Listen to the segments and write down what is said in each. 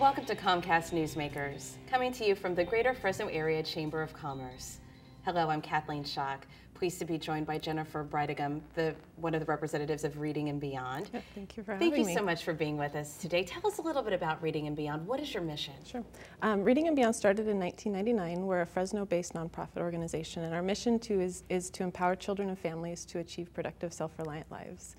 Welcome to Comcast Newsmakers, coming to you from the Greater Fresno Area Chamber of Commerce. Hello, I'm Kathleen Schock, pleased to be joined by Jennifer Brietigam, one of the representatives of Reading and Beyond. Yeah, thank you for having me. Thank you so much for being with us today. Tell us a little bit about Reading and Beyond. What is your mission? Sure. Reading and Beyond started in 1999. We're a Fresno-based nonprofit organization, and our mission is to empower children and families to achieve productive, self-reliant lives.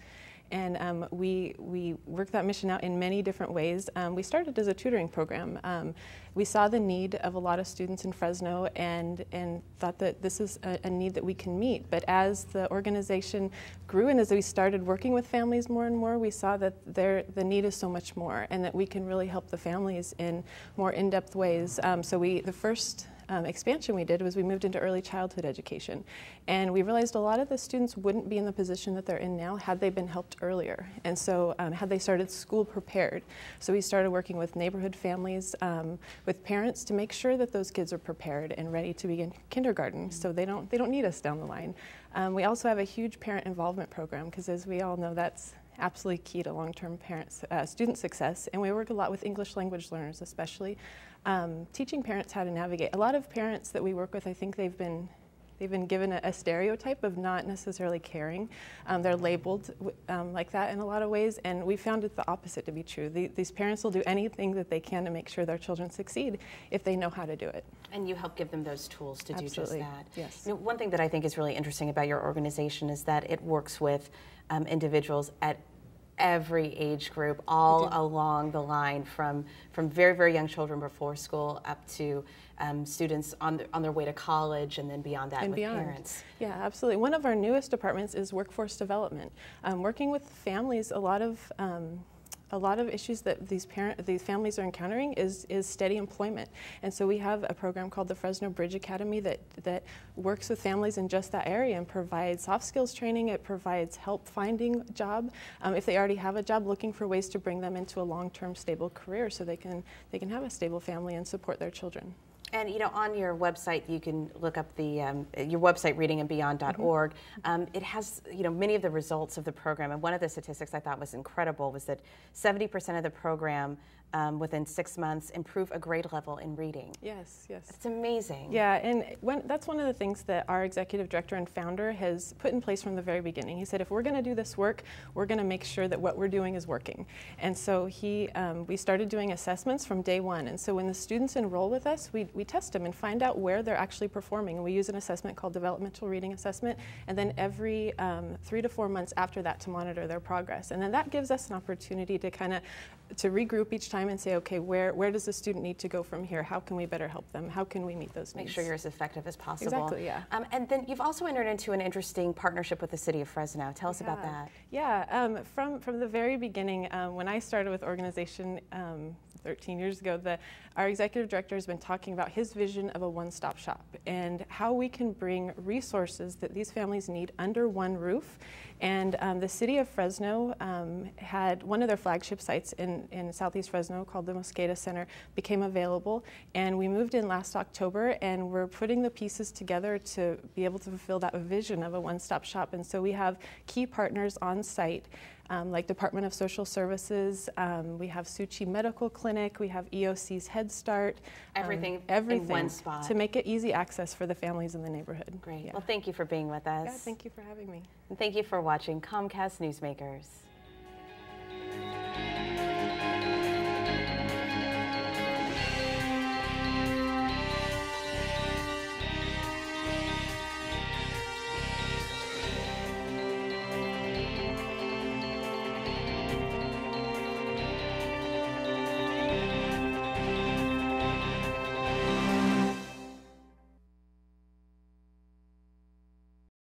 And we work that mission out in many different ways. We started as a tutoring program. We saw the need of a lot of students in Fresno and thought that this is a need that we can meet. But as the organization grew and as we started working with families more and more, we saw that the need is so much more and that we can really help the families in more in-depth ways. So the first expansion we did was we moved into early childhood education, and we realized a lot of the students wouldn't be in the position that they're in now had they been helped earlier, and so had they started school prepared. So we started working with neighborhood families, with parents to make sure that those kids are prepared and ready to begin kindergarten, so they don't need us down the line. We also have a huge parent involvement program because, as we all know, that's absolutely key to long-term student success, and we work a lot with English language learners, especially teaching parents how to navigate. A lot of parents that we work with, I think they've been given a stereotype of not necessarily caring. They're labeled like that in a lot of ways, and we found it the opposite to be true. These parents will do anything that they can to make sure their children succeed if they know how to do it. And you help give them those tools to do just that. Yes. You know, one thing that I think is really interesting about your organization is that it works with individuals at every age group, all along the line, from very, very young children before school up to students on their way to college, and then beyond that with parents. Yeah, absolutely. One of our newest departments is workforce development. Working with families, a lot of issues that these families are encountering is steady employment. And so we have a program called the Fresno Bridge Academy that works with families in just that area and provides soft skills training. It provides help finding a job. If they already have a job, looking for ways to bring them into a long-term stable career so they can have a stable family and support their children. And you know, on your website, you can look up your website, readingandbeyond.org. It has many of the results of the program, and one of the statistics I thought was incredible was that 70% of the program within 6 months improve a grade level in reading. Yes, yes. It's amazing. Yeah, and that's one of the things that our executive director and founder has put in place from the very beginning. He said, if we're going to do this work, we're going to make sure that what we're doing is working. And so we started doing assessments from day one. And so when the students enroll with us, we test them and find out where they're actually performing. And we use an assessment called developmental reading assessment, and then every 3 to 4 months after that to monitor their progress. And then that gives us an opportunity to to regroup each time and say, okay, where does the student need to go from here? How can we better help them? How can we meet those needs? Make sure you're as effective as possible. Exactly, yeah. And then you've also entered into an interesting partnership with the city of Fresno. Tell us about that. Yeah, from the very beginning, when I started with organization 13 years ago, our executive director has been talking about his vision of a one-stop shop and how we can bring resources that these families need under one roof. And the city of Fresno had one of their flagship sites in Southeast Fresno called the Mosqueda Center became available, and we moved in last October, and we're putting the pieces together to be able to fulfill that vision of a one-stop shop. And so we have key partners on site, like Department of Social Services, we have Suchi Medical Clinic, we have EOC's Head Start. Everything in one spot. To make it easy access for the families in the neighborhood. Great. Yeah. Well, thank you for being with us. Yeah, thank you for having me. And thank you for watching Comcast Newsmakers.